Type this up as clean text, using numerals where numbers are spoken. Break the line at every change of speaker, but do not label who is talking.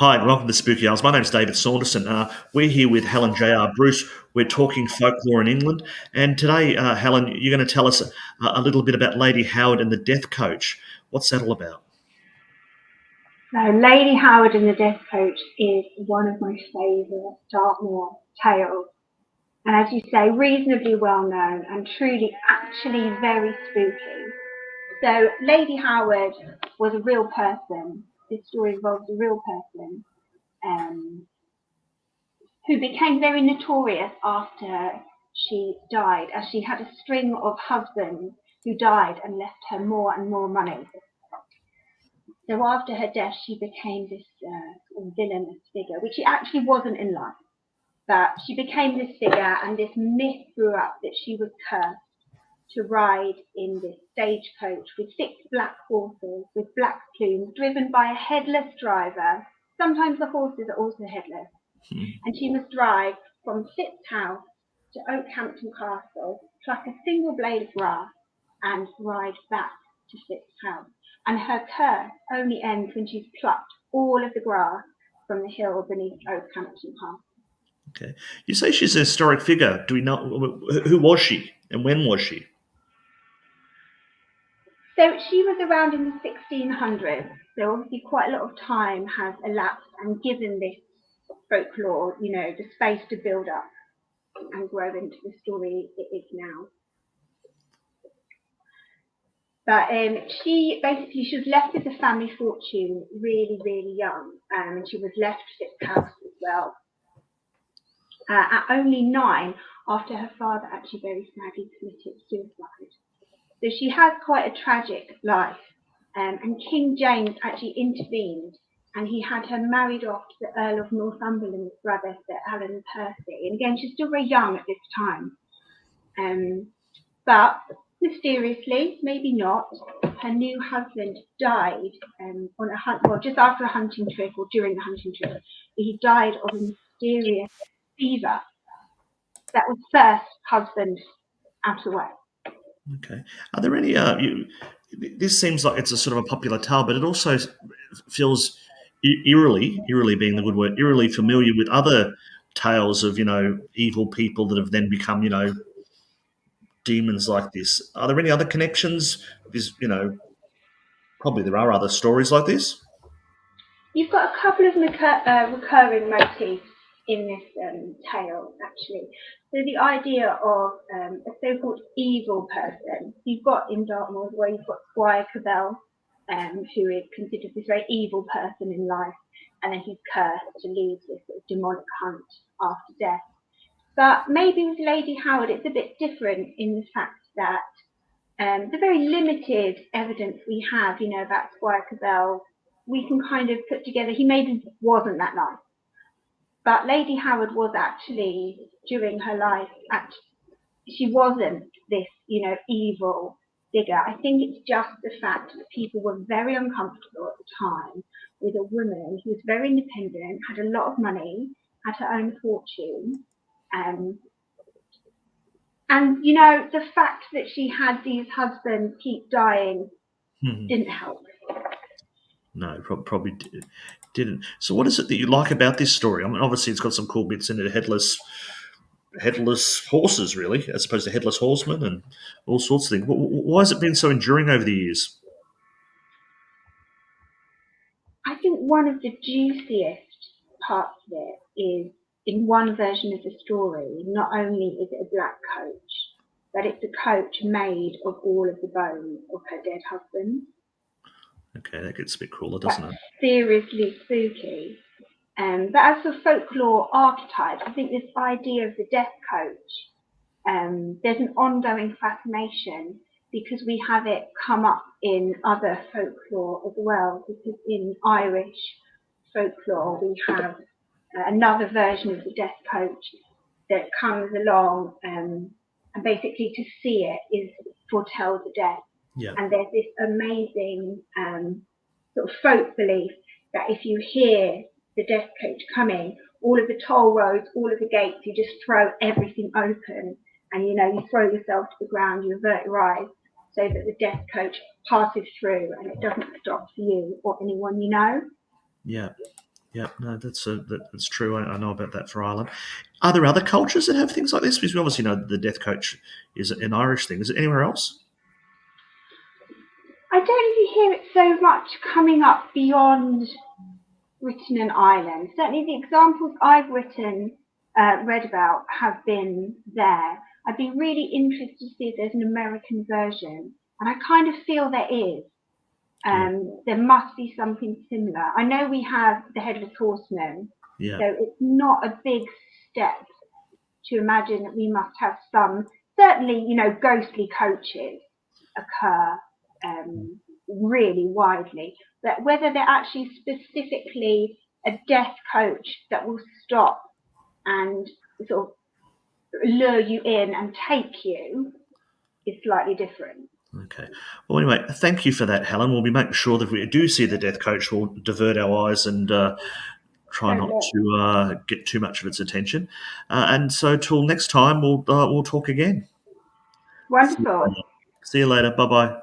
Hi, and welcome to Spooky Hours. My name's David Saunderson. We're here with Helen JR Bruce. We're talking folklore in England. And today, Helen, you're going to tell us a little bit about Lady Howard and the Death Coach. What's that all about?
So Lady Howard and the Death Coach is one of my favourite Dartmoor tales. And as you say, reasonably well known and truly actually very spooky. So Lady Howard was a real person. This story involves a real person who became very notorious after she died, as she had a string of husbands who died and left her more and more money. So after her death, she became this villainous figure, which she actually wasn't in life. But she became this figure, and this myth grew up that she was cursed to ride in this stagecoach with 6 black horses with black plumes, driven by a headless driver. Sometimes the horses are also headless. And she must drive from Fitz's house to Oakhampton Castle, pluck a single blade of grass, and ride back to Fitz's house. And her curse only ends when she's plucked all of the grass from the hill beneath Oakhampton Castle.
Okay. You say she's a historic figure. Do we know who was she and when was she?
So she was around in the 1600s. So obviously quite a lot of time has elapsed and given this folklore, the space to build up and grow into the story it is now. But she was left with the family fortune really, really young, and she was left Fitz's house as well. At only 9, after her father actually very sadly committed suicide. So she has quite a tragic life, and King James actually intervened, and he had her married off to the Earl of Northumberland's brother, Sir Alan Percy. And again, she's still very young at this time. But mysteriously, maybe not, her new husband died on a hunt, just after a hunting trip or during the hunting trip. He died of a mysterious fever that was first husband out of the way.
Okay. Are there any? This seems like it's a sort of a popular tale, but it also feels eerily being the good word, eerily familiar with other tales of evil people that have then become demons like this. Are there any other connections? Because probably there are other stories like this.
You've got a couple of recurring motifs in this tale, actually. So the idea of a so-called evil person. You've got in Dartmoor where you've got Squire Cabell, who is considered this very evil person in life, and then he's cursed to lead this sort of demonic hunt after death. But maybe with Lady Howard, it's a bit different in the fact that the very limited evidence we have, about Squire Cabell, we can kind of put together, he maybe wasn't that nice. But Lady Howard was actually, during her life, she wasn't this, evil figure. I think it's just the fact that people were very uncomfortable at the time with a woman who was very independent, had a lot of money, had her own fortune. And the fact that she had these husbands keep dying didn't help.
No, probably didn't. So what is it that you like about this story? I mean, obviously it's got some cool bits in it, headless horses, really, as opposed to headless horsemen and all sorts of things. Why has it been so enduring over the years?
I think one of the juiciest parts of it is, in one version of the story, not only is it a black coach, but it's a coach made of all of the bones of her dead husband.
Okay, that gets a bit crueler, doesn't it?
Seriously spooky. But as for folklore archetypes, I think this idea of the death coach, there's an ongoing fascination because we have it come up in other folklore as well. Because in Irish folklore, we have another version of the death coach that comes along, and basically to see it is foretell the death.
Yeah.
And there's this amazing sort of folk belief that if you hear the death coach coming, all of the toll roads, all of the gates, you just throw everything open, and you throw yourself to the ground, you avert your eyes so that the death coach passes through and it doesn't stop for you or anyone you know.
Yeah. Yeah, no, that's true. I know about that for Ireland. Are there other cultures that have things like this? Because we obviously know the death coach is an Irish thing. Is it anywhere else?
I don't really hear it so much coming up beyond Britain and Ireland. Certainly, the examples I've read about, have been there. I'd be really interested to see if there's an American version, and I kind of feel there is.
Yeah,
There must be something similar. I know we have the Headless Horseman,
yeah,
so it's not a big step to imagine that we must have some, certainly, ghostly coaches occur really widely, but whether they're actually specifically a death coach that will stop and sort of lure you in and take you is slightly different.
okay. Well, anyway, thank you for that, Helen. We'll be making sure that if we do see the death coach, we'll divert our eyes and try
Don't
not
look.
to get too much of its attention. And so, till next time, we'll talk again. See you
Wonderful.
later. See you later. Bye bye.